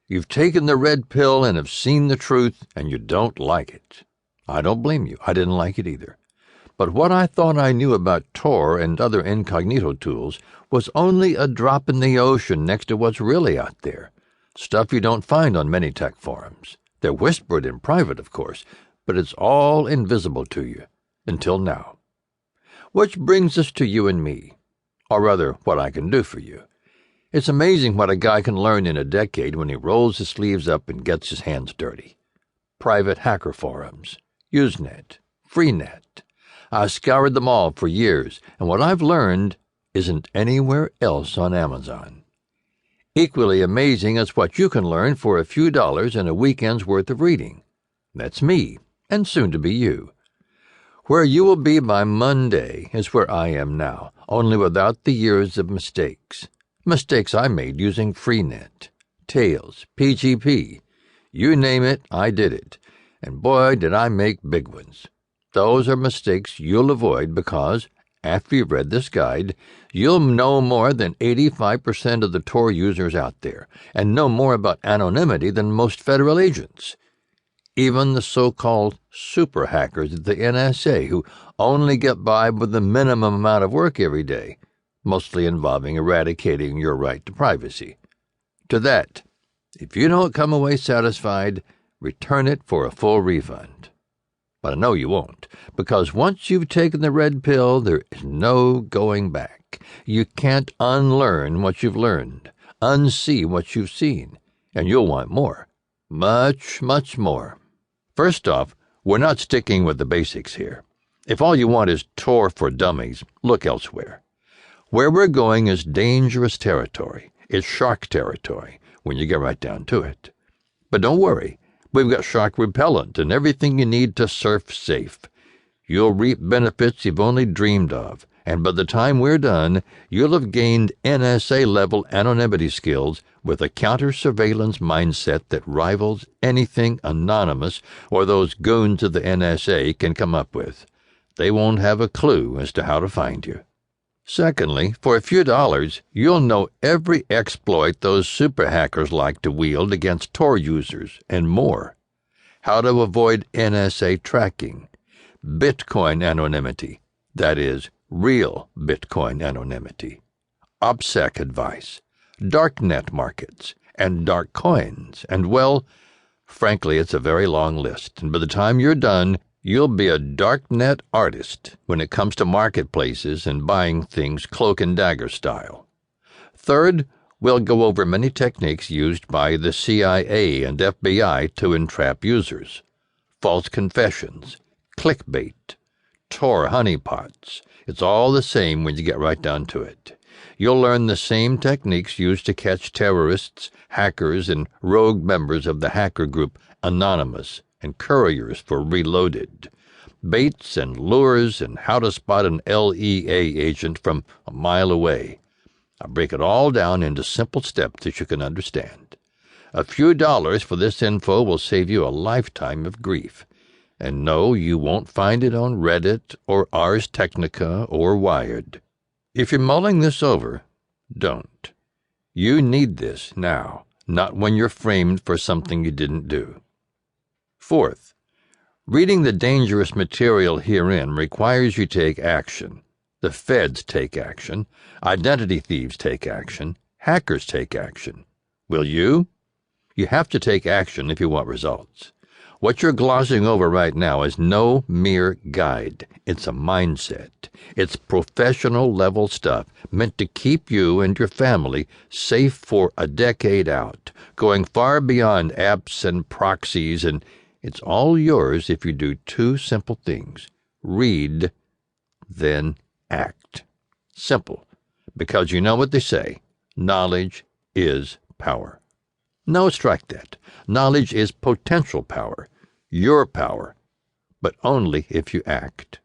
You've taken the red pill and have seen the truth, and you don't like it. I don't blame you. I didn't like it either. But what I thought I knew about Tor and other incognito tools was only a drop in the ocean next to what's really out there. Stuff you don't find on many tech forums. They're whispered in private, of course, but it's all invisible to you. Until now. Which brings us to you and me. Or rather, what I can do for you. It's amazing what a guy can learn in a decade when he rolls his sleeves up and gets his hands dirty. Private hacker forums, Usenet, Freenet. I scoured them all for years, and what I've learned isn't anywhere else on Amazon. Equally amazing is what you can learn for a few dollars and a weekend's worth of reading. That's me, and soon to be you. Where you will be by Monday is where I am now, only without the years of mistakes. Mistakes I made using Freenet, Tails, PGP. You name it, I did it. And boy, did I make big ones. Those are mistakes you'll avoid because, after you've read this guide, you'll know more than 85% of the Tor users out there, and know more about anonymity than most federal agents. Even the so-called super hackers at the NSA who only get by with the minimum amount of work every day, mostly involving eradicating your right to privacy. To that, if you don't come away satisfied, return it for a full refund. But I know you won't, because once you've taken the red pill, there is no going back. You can't unlearn what you've learned, unsee what you've seen, and you'll want more. Much, much more. First off, we're not sticking with the basics here. If all you want is Tor for dummies, look elsewhere. Where we're going is dangerous territory. It's shark territory, when you get right down to it. But don't worry, we've got shark repellent and everything you need to surf safe. You'll reap benefits you've only dreamed of, and by the time we're done, you'll have gained NSA-level anonymity skills with a counter-surveillance mindset that rivals anything Anonymous or those goons of the NSA can come up with. They won't have a clue as to how to find you. Secondly, for a few dollars, you'll know every exploit those super hackers like to wield against Tor users, and more. How to avoid NSA tracking, Bitcoin anonymity, that is, real Bitcoin anonymity, OPSEC advice, darknet markets, and dark coins, and well, frankly, it's a very long list, and by the time you're done, you'll be a darknet artist when it comes to marketplaces and buying things cloak and dagger style. Third, we'll go over many techniques used by the CIA and FBI to entrap users. False confessions, clickbait, Tor honeypots. It's all the same when you get right down to it. You'll learn the same techniques used to catch terrorists, hackers, and rogue members of the hacker group Anonymous, and couriers for Reloaded, baits and lures, and how to spot an LEA agent from a mile away. I break it all down into simple steps that you can understand. A few dollars for this info will save you a lifetime of grief. And no, you won't find it on Reddit or Ars Technica or Wired. If you're mulling this over, don't. You need this now, not when you're framed for something you didn't do. Fourth, reading the dangerous material herein requires you take action. The feds take action. Identity thieves take action. Hackers take action. Will you? You have to take action if you want results. What you're glossing over right now is no mere guide. It's a mindset. It's professional-level stuff meant to keep you and your family safe for a decade out, going far beyond apps and proxies, and it's all yours if you do two simple things. Read, then act. Simple, because you know what they say, knowledge is power. No, strike that. Knowledge is potential power, your power, but only if you act.